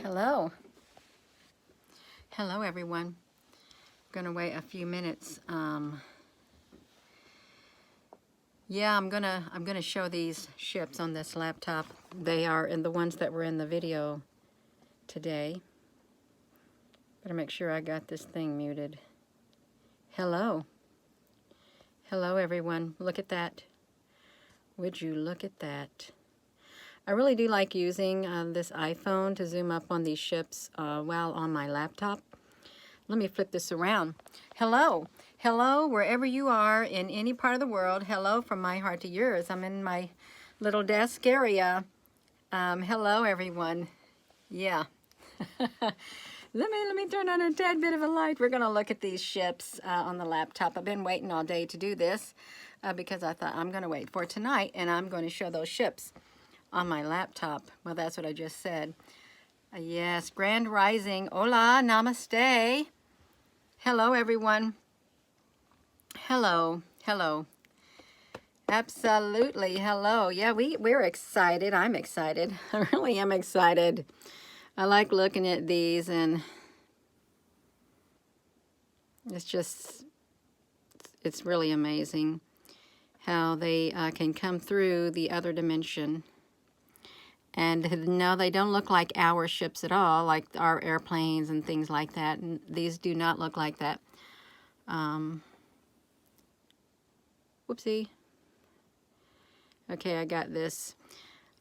Hello. Hello, everyone. I'm going to wait a few minutes. Yeah, I'm gonna show these ships on this laptop. They are the ones that were in the video today. Better make sure I got this thing muted. Hello. Hello, everyone. Look at that. Would you look at that? I really do like using this iPhone to zoom up on these ships while on my laptop. Let me flip this around. Hello. Hello, wherever you are in any part of the world. Hello from my heart to yours. I'm in my little desk area. Hello, everyone. Yeah. Let me turn on a tad bit of a light. We're going to look at these ships on the laptop. I've been waiting all day to do this because I thought I'm going to wait for tonight, and I'm going to show those ships on my laptop. Well, that's what I just said. Yes, Grand Rising. Hola, namaste. Hello, everyone. Hello, hello. Absolutely, hello. Yeah, we're excited. I'm excited. I really am excited. I like looking at these, and it's really amazing how they can come through the other dimension. And no, they don't look like our ships at all, like our airplanes and things like that. And these do not look like that. Whoopsie. Okay, I got this.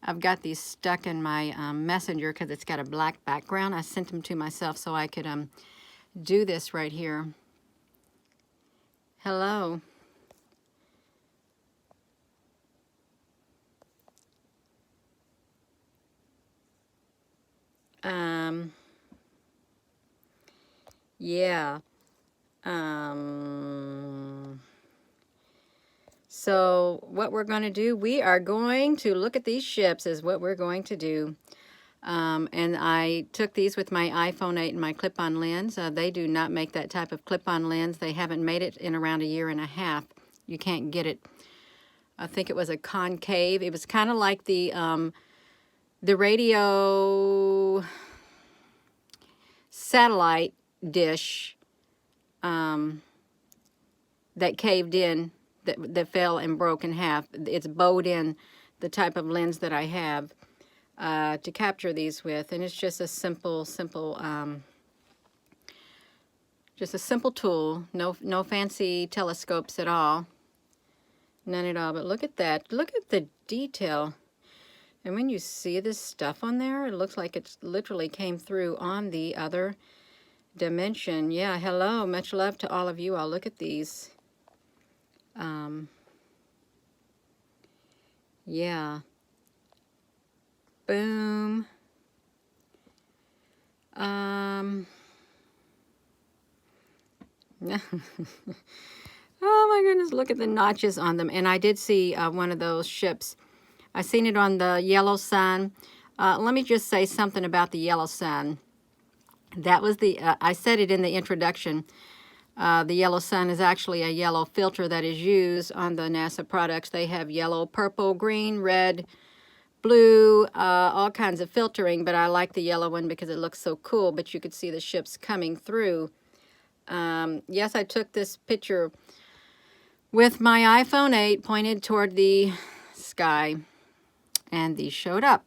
I've got these stuck in my messenger because it's got a black background. I sent them to myself so I could do this right here. Hello. Yeah. So what we're going to do, we are going to look at these ships is what we're going to do. And I took these with my iPhone 8 and my clip-on lens. They do not make that type of clip-on lens. They haven't made it in around a year and a half. You can't get it. I think it was a concave. It was kind of like the radio satellite dish that caved in, that fell and broke in half. It's bowed in the type of lens that I have to capture these with, and it's just a simple tool. No fancy telescopes at all, none at all. But look at that. Look at the detail. And when you see this stuff on there, it looks like it's literally came through on the other dimension. Yeah, hello. Much love to all of you. I'll look at these. Yeah. Boom. Oh my goodness, look at the notches on them. And I did see one of those ships. I seen it on the Yellow Sun. Let me just say something about the Yellow Sun. That was I said it in the introduction. The Yellow Sun is actually a yellow filter that is used on the NASA products. They have yellow, purple, green, red, blue, all kinds of filtering, but I like the yellow one because it looks so cool, but you could see the ships coming through. Yes, I took this picture with my iPhone 8 pointed toward the sky, and these showed up.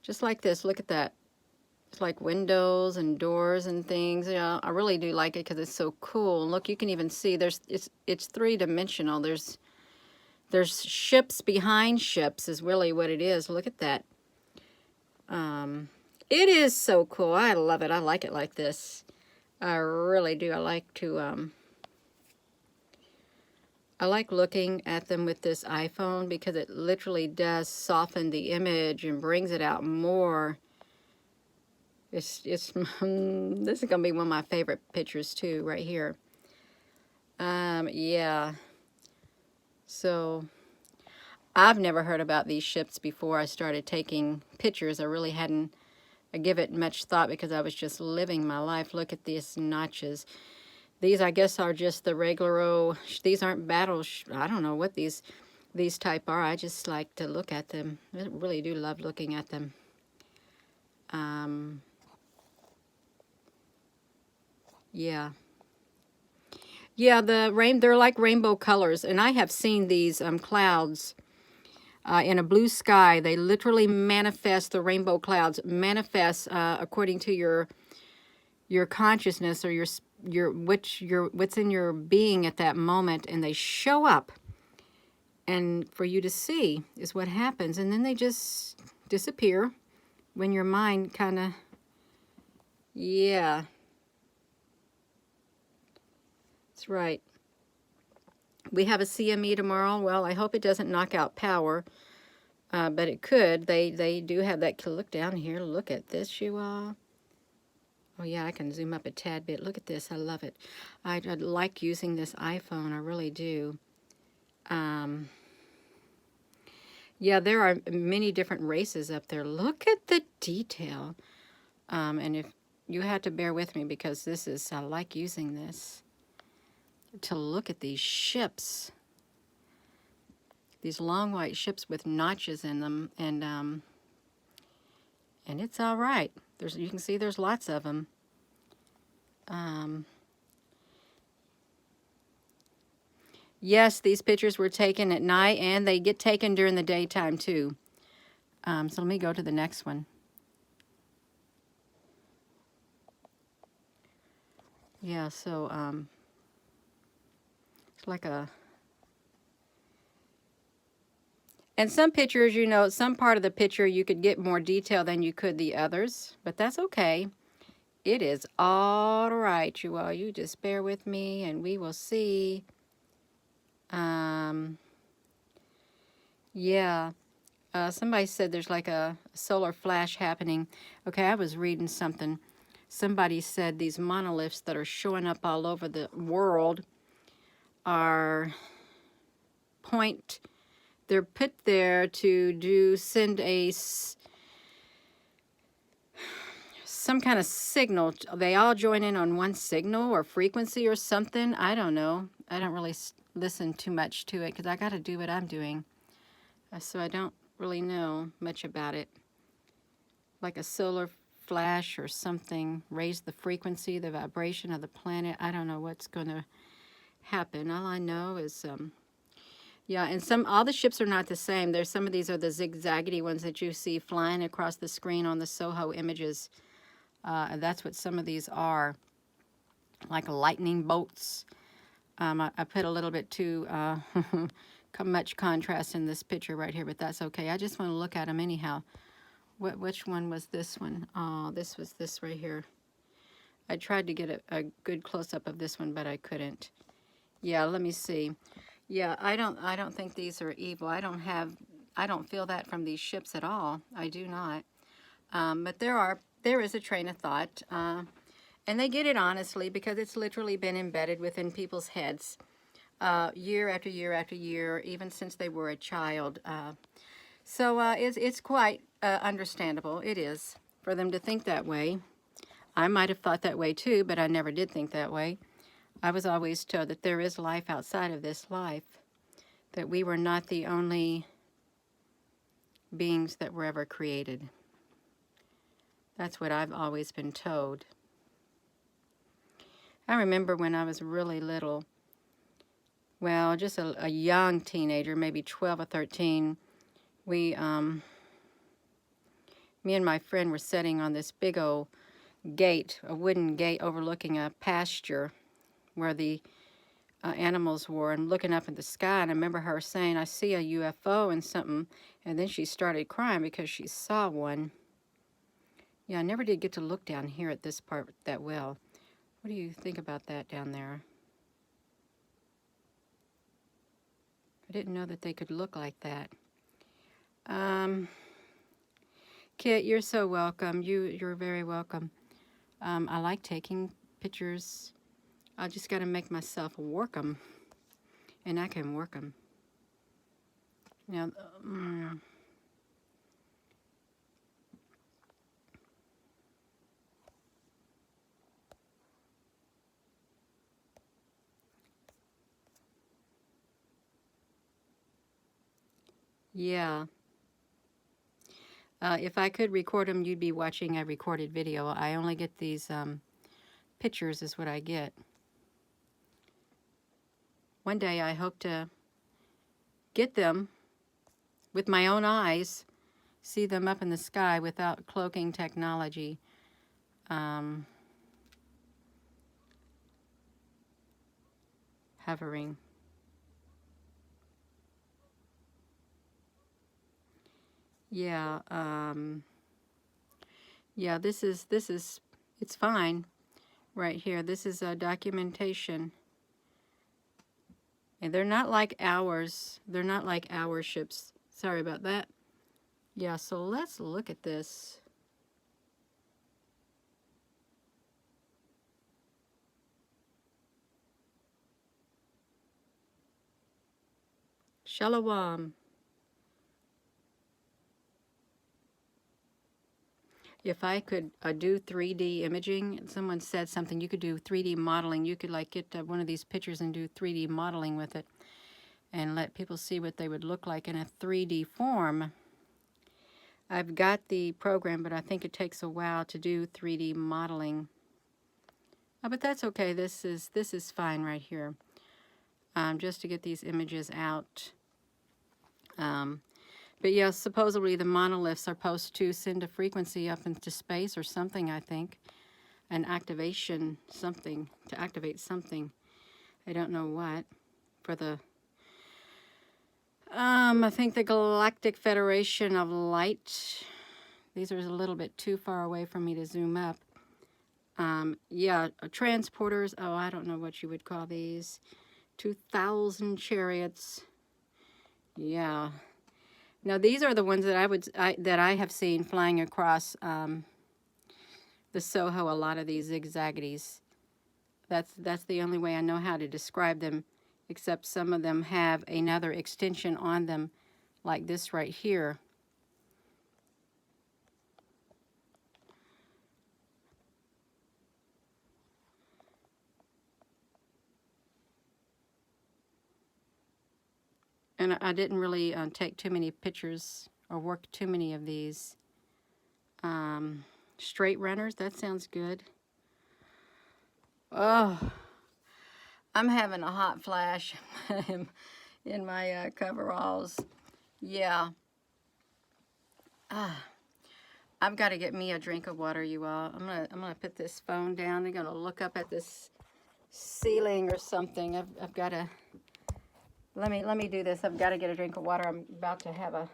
Just like this. Look at that. It's like windows and doors and things. Yeah, I really do like it because it's so cool. Look, you can even see it's three-dimensional. There's ships behind ships is really what it is. Look at that. It is so cool. I love it. I like it like this. I really do. I like looking at them with this iPhone because it literally does soften the image and brings it out more. This is going to be one of my favorite pictures too, right here. Yeah. So I've never heard about these ships before I started taking pictures. I really hadn't give it much thought because I was just living my life. Look at these notches. These, I guess, are just the regular, these aren't I don't know what these type are. I just like to look at them. I really do love looking at them. Um, yeah. Yeah, they're like rainbow colors, and I have seen these clouds in a blue sky. They literally manifest, the rainbow clouds manifest according to your consciousness, or what's in your being at that moment, and they show up, and for you to see is what happens, and then they just disappear when your mind kind of, yeah, that's right. We have a CME tomorrow. Well, I hope it doesn't knock out power, but it could. They do have that. Look down here. Look at this, you all. Oh yeah, I can zoom up a tad bit. Look at this. I love it. I like using this iPhone. I really do. Um, yeah, there are many different races up there. Look at the detail. And if you had to bear with me, because this is, I like using this to look at these ships. These long white ships with notches in them, and it's all right. You can see there's lots of them. Yes, these pictures were taken at night, and they get taken during the daytime too. So let me go to the next one. Yeah, so it's like a, and some pictures, you know, some part of the picture you could get more detail than you could the others, but that's okay. It is all right, you all. You just bear with me, and we will see. Yeah. Somebody said there's like a solar flash happening. Okay, I was reading something. Somebody said these monoliths that are showing up all over the world are they're put there to send some kind of signal. They all join in on one signal or frequency or something. I don't know. I don't really listen too much to it because I got to do what I'm doing. So I don't really know much about it. Like a solar flash or something, raise the frequency, the vibration of the planet. I don't know what's going to happen. All I know is, yeah, and all the ships are not the same. There's some of these are the zigzaggedy ones that you see flying across the screen on the Soho images. That's what some of these are, like lightning bolts. I put a little bit too much contrast in this picture right here, but that's okay. I just want to look at them anyhow. Which one was this one? Oh, this was this right here. I tried to get a good close-up of this one, but I couldn't. Yeah, let me see. Yeah, I don't think these are evil. I don't feel that from these ships at all. I do not. But there is a train of thought, and they get it honestly because it's literally been embedded within people's heads, year after year after year, even since they were a child. So it's quite understandable. It is for them to think that way. I might have thought that way too, but I never did think that way. I was always told that there is life outside of this life, that we were not the only beings that were ever created. That's what I've always been told. I remember when I was really little, well, just a young teenager, maybe 12 or 13, me and my friend were sitting on this big old gate, a wooden gate overlooking a pasture where the animals were, and looking up at the sky, and I remember her saying, I see a UFO and something, and then she started crying because she saw one. Yeah, I never did get to look down here at this part that well. What do you think about that down there? I didn't know that they could look like that. Kit, you're so welcome. You're very welcome. I like taking pictures. I just got to make myself work them, and I can work them. Now, yeah. If I could record them, you'd be watching a recorded video. I only get these pictures is what I get. One day I hope to get them with my own eyes, see them up in the sky without cloaking technology. Hovering. Yeah, yeah, this is, it's fine right here. This is a documentation. And they're not like ours. They're not like our ships. Sorry about that. Yeah, so let's look at this. Shalom. If I could do 3D imaging, someone said something, you could do 3D modeling. You could like get one of these pictures and do 3D modeling with it and let people see what they would look like in a 3D form. I've got the program, but I think it takes a while to do 3D modeling. But that's okay. This is fine right here. Just to get these images out. But yeah, supposedly the monoliths are supposed to send a frequency up into space or something, I think. An activation, something, to activate something. I don't know what. For the, I think the Galactic Federation of Light. These are a little bit too far away for me to zoom up. Yeah, transporters. Oh, I don't know what you would call these. 2000 chariots. Yeah. Now these are the ones that that I have seen flying across the Soho. A lot of these zigzaggities. That's the only way I know how to describe them. Except some of them have another extension on them, like this right here. And I didn't really take too many pictures or work too many of these. Straight runners, that sounds good. Oh, I'm having a hot flash in my coveralls. Yeah. I've got to get me a drink of water, you all. I'm gonna put this phone down. I'm gonna look up at this ceiling or something. I've got to. Let me do this. I've got to get a drink of water. I'm about to have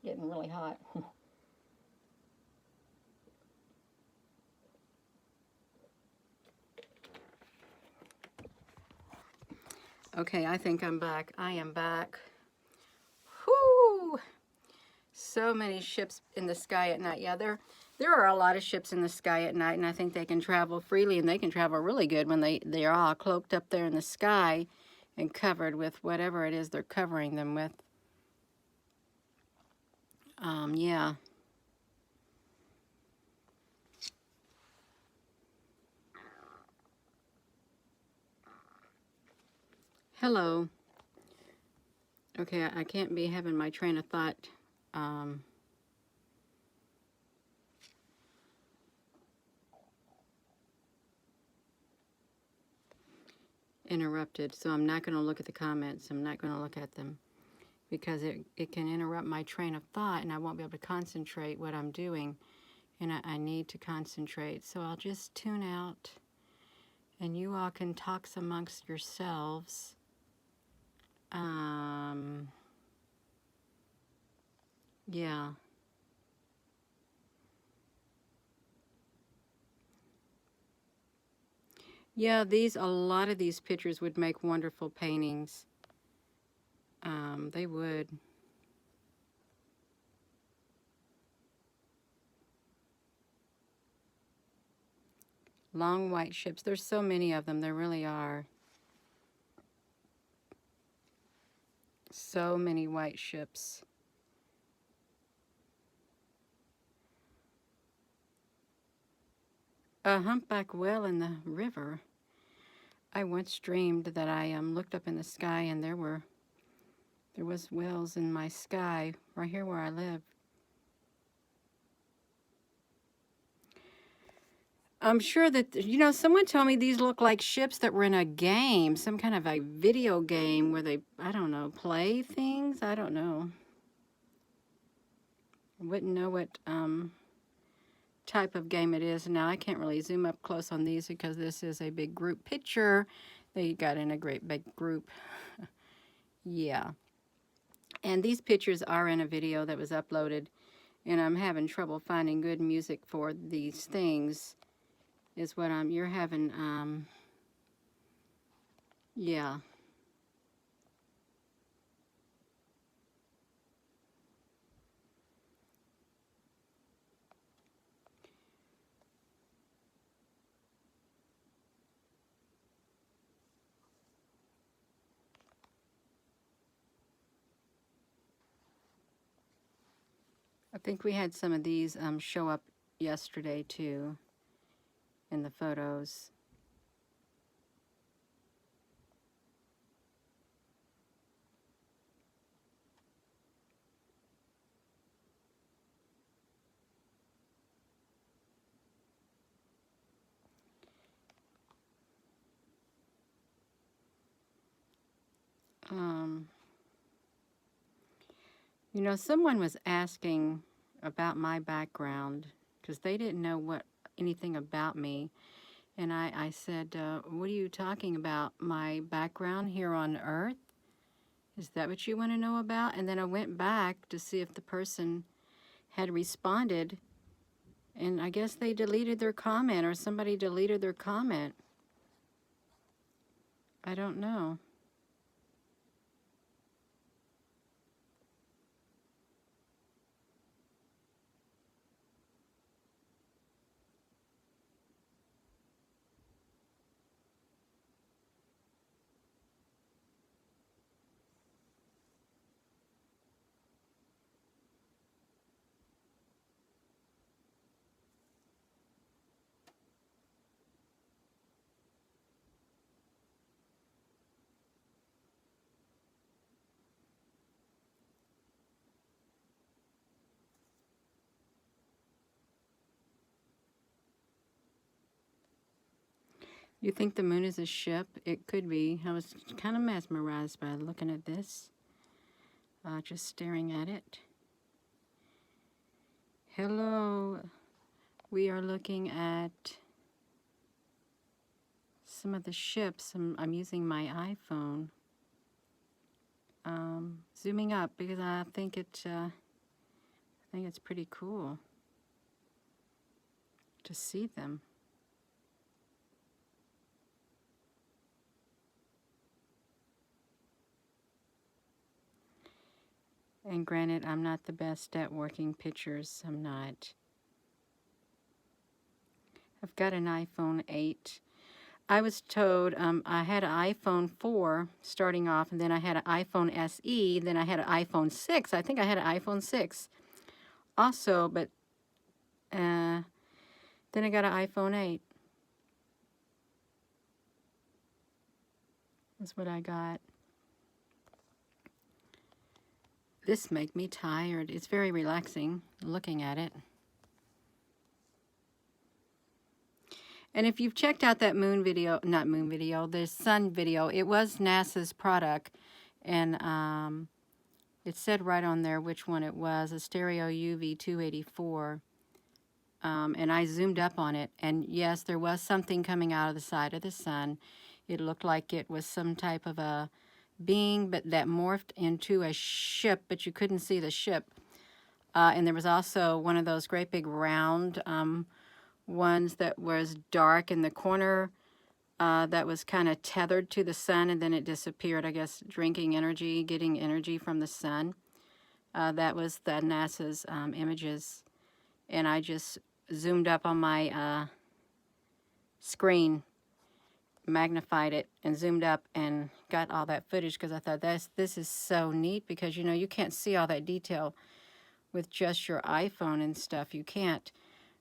getting really hot. Okay, I think I'm back. I am back. Whoo! So many ships in the sky at night. Yeah, there are a lot of ships in the sky at night, and I think they can travel freely, and they can travel really good when they are all cloaked up there in the sky and covered with whatever it is they're covering them with. Yeah. Hello. Okay, I can't be having my train of thought interrupted, so I'm not going to look at the comments. I'm not going to look at them because it can interrupt my train of thought, and I won't be able to concentrate what I'm doing, and I need to concentrate. So I'll just tune out, and you all can talk amongst yourselves. Yeah. Yeah, a lot of these pictures would make wonderful paintings. They would. Long white ships. There's so many of them. There really are. So many white ships. A humpback whale in the river. I once dreamed that I looked up in the sky and there was whales in my sky right here where I live. I'm sure that, you know, someone told me these look like ships that were in a game, some kind of a video game where they, I don't know, play things. I don't know. I wouldn't know what type of game it is. Now, I can't really zoom up close on these because this is a big group picture. They got in a great big group. Yeah. And these pictures are in a video that was uploaded, and I'm having trouble finding good music for these things, is what you're having, yeah. I think we had some of these show up yesterday too in the photos. You know, someone was asking about my background because they didn't know anything about me. And I said, what are you talking about? My background here on Earth? Is that what you want to know about? And then I went back to see if the person had responded. And I guess they deleted their comment, or somebody deleted their comment. I don't know. You think the moon is a ship? It could be. I was kind of mesmerized by looking at this, just staring at it. Hello. We are looking at some of the ships. I'm using my iPhone. Zooming up because I think it's pretty cool to see them. And granted, I'm not the best at working pictures. I'm not. I've got an iPhone 8. I was told I had an iPhone 4 starting off, and then I had an iPhone SE, then I had an iPhone 6. I think I had an iPhone 6 also, but then I got an iPhone 8. That's what I got. This makes me tired. It's very relaxing looking at it. And if you've checked out that moon video, not moon video, the sun video, it was NASA's product. And it said right on there which one it was, a stereo UV 284. And I zoomed up on it. And yes, there was something coming out of the side of the sun. It looked like it was some type of a being, but that morphed into a ship, but you couldn't see the ship. And there was also one of those great big round ones that was dark in the corner that was kind of tethered to the sun, and then it disappeared, I guess, drinking energy, getting energy from the sun. That was the NASA's images. And I just zoomed up on my screen, magnified it, and zoomed up and got all that footage because I thought this is so neat because, you know, you can't see all that detail with just your iPhone and stuff. You can't.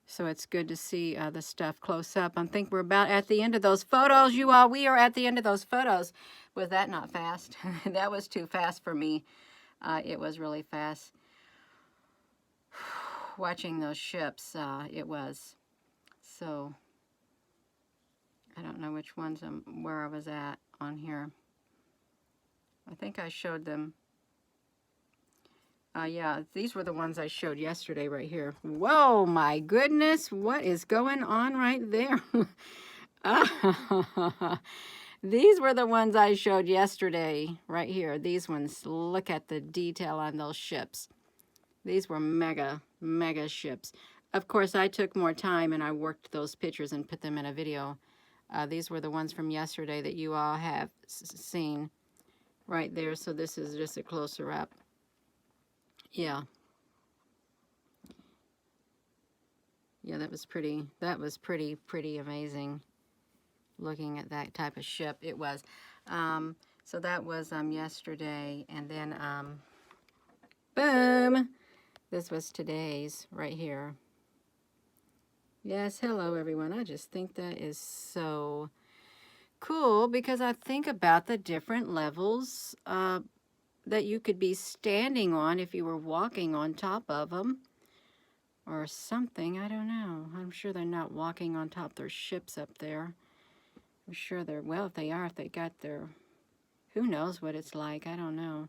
So it's good to see the stuff close up. I think we're about at the end of those photos, you all. We are at the end of those photos. Was that not fast? That was too fast for me. It was really fast. Watching those ships, it was. So I don't know which ones where I was at on here. I think I showed them. Yeah, these were the ones I showed yesterday right here. Whoa, my goodness, what is going on right there? These were the ones I showed yesterday right here. These ones, look at the detail on those ships. These were mega, mega ships. Of course, I took more time and I worked those pictures and put them in a video. These were the ones from yesterday that you all have seen right there. So this is just a closer up. Yeah. Yeah, that was pretty amazing looking at that type of ship. It was. So that was yesterday, and then boom, this was today's right here. Yes, hello everyone. I just think that is so cool because I think about the different levels that you could be standing on if you were walking on top of them or something. I don't know. I'm sure they're not walking on top of their ships up there. I'm sure they're, well, if they are, if they got their, who knows what it's like. I don't know.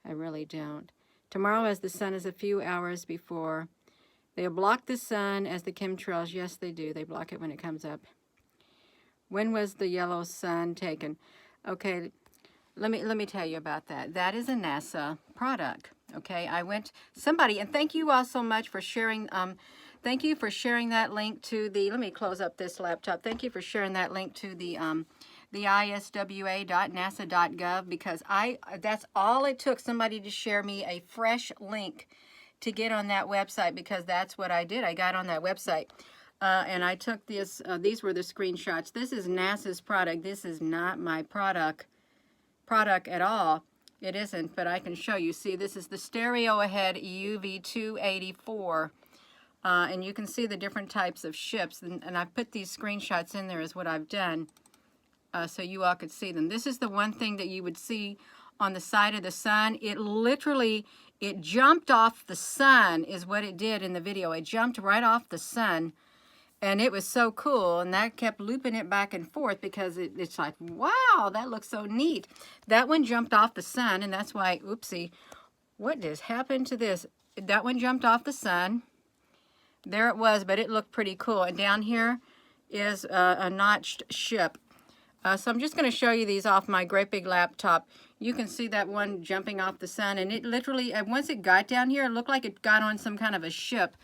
I really don't. Tomorrow, as the sun is a few hours before, they'll block the sun as the chemtrails. Yes, they do. They block it when it comes up. When was the yellow sun taken? Okay, let me tell you about that. That is a NASA product. Okay, I went, somebody, and thank you all so much for sharing, thank you for sharing that link to the, let me close up this laptop. Thank you for sharing that link to the iswa.nasa.gov, because that's all it took, somebody to share me a fresh link to get on that website, because that's what I did. I got on that website. And I took this, these were the screenshots. This is NASA's product. This is not my product at all. It isn't, but I can show you. See, this is the stereo ahead UV284. And you can see the different types of ships. And I put these screenshots in there is what I've done so you all could see them. This is the one thing that you would see on the side of the sun. It literally, it jumped off the sun is what it did in the video. It jumped right off the sun. And it was so cool, and that kept looping it back and forth because it's like, wow, that looks so neat. That one jumped off the sun, and that's why, oopsie, what just happened to this? That one jumped off the sun. There it was, but it looked pretty cool. And down here is a notched ship. So I'm just going to show you these off my great big laptop. You can see that one jumping off the sun, and it literally, once it got down here, it looked like it got on some kind of a ship.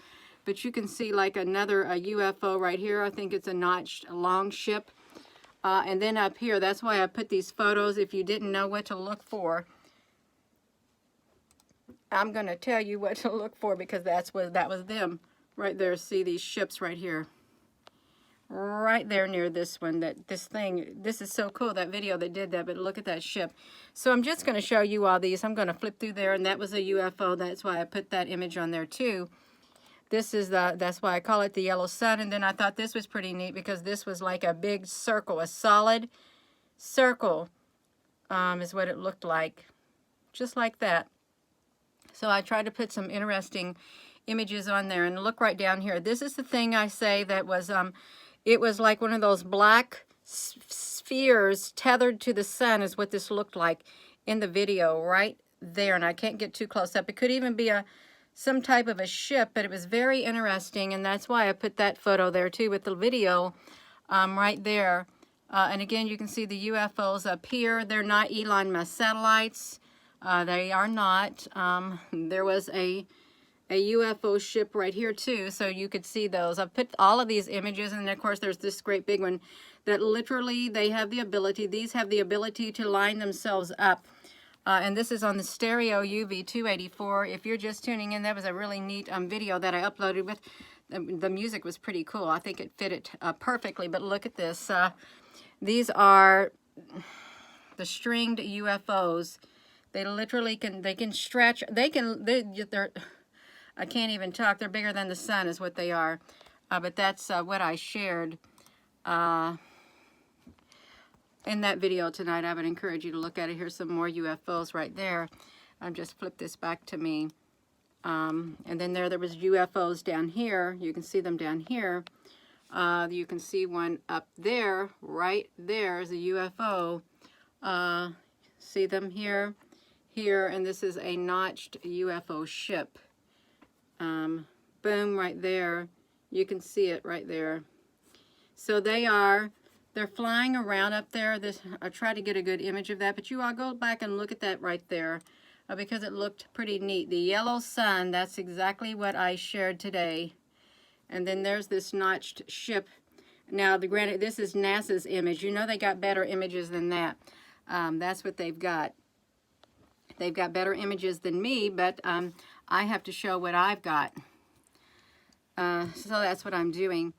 But you can see like another UFO right here. I think it's a notched long ship. And then up here, that's why I put these photos. If you didn't know what to look for, I'm going to tell you what to look for, because that was them right there. See these ships right here. Right there near this one, this is so cool, that video that did that, but look at that ship. So I'm just going to show you all these. I'm going to flip through there, and that was a UFO. That's why I put that image on there too. This is that's why I call it the yellow sun. And then I thought this was pretty neat because this was like a big circle, a solid circle is what it looked like. Just like that. So I tried to put some interesting images on there, and look right down here. This is the thing I say that was, it was like one of those black spheres tethered to the sun is what this looked like in the video right there. And I can't get too close up. It could even be some type of a ship, but it was very interesting, and that's why I put that photo there too with the video right there. And again, you can see the UFOs up here. They're not Elon Musk satellites. They are not. There was a UFO ship right here too, so you could see those. I've put all of these images, and of course there's this great big one that literally these have the ability to line themselves up. And this is on the stereo UV284. If you're just tuning in, that was a really neat video that I uploaded with. The music was pretty cool. I think it fit it perfectly. But look at this. These are the stringed UFOs. They literally can stretch. They're I can't even talk. They're bigger than the sun is what they are. But that's what I shared in that video tonight. I would encourage you to look at it. Here's some more UFOs right there. I've just flipped this back to me. And then there was UFOs down here. You can see them down here. You can see one up there, right there is a UFO. See them here, here, and this is a notched UFO ship. Boom, right there. You can see it right there. So they're flying around up there. I tried to get a good image of that, but you all go back and look at that right there because it looked pretty neat. The yellow sun, that's exactly what I shared today. And then there's this notched ship. Now, granted, this is NASA's image. You know they got better images than that. That's what they've got. They've got better images than me, but I have to show what I've got. So that's what I'm doing.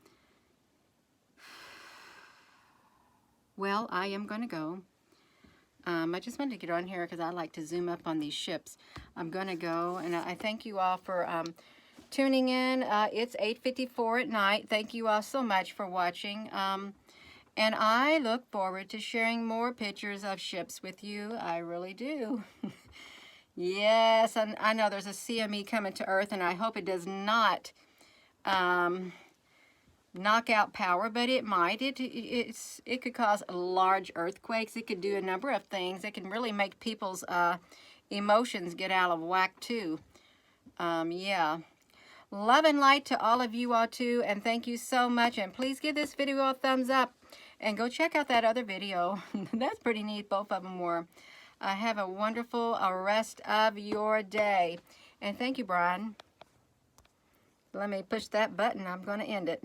Well, I am going to go. I just wanted to get on here because I like to zoom up on these ships. I'm going to go, and I thank you all for tuning in. It's 8:54 at night. Thank you all so much for watching. And I look forward to sharing more pictures of ships with you. I really do. Yes, I know there's a CME coming to Earth, and I hope it does not knock out power, but it might. It could cause large earthquakes. It could do a number of things. It can really make people's emotions get out of whack too. Yeah. Love and light to all of you all too, and thank you so much. And please give this video a thumbs up and go check out that other video. That's pretty neat. Both of them were. Have a wonderful rest of your day. And thank you, Brian. Let me push that button. I'm going to end it.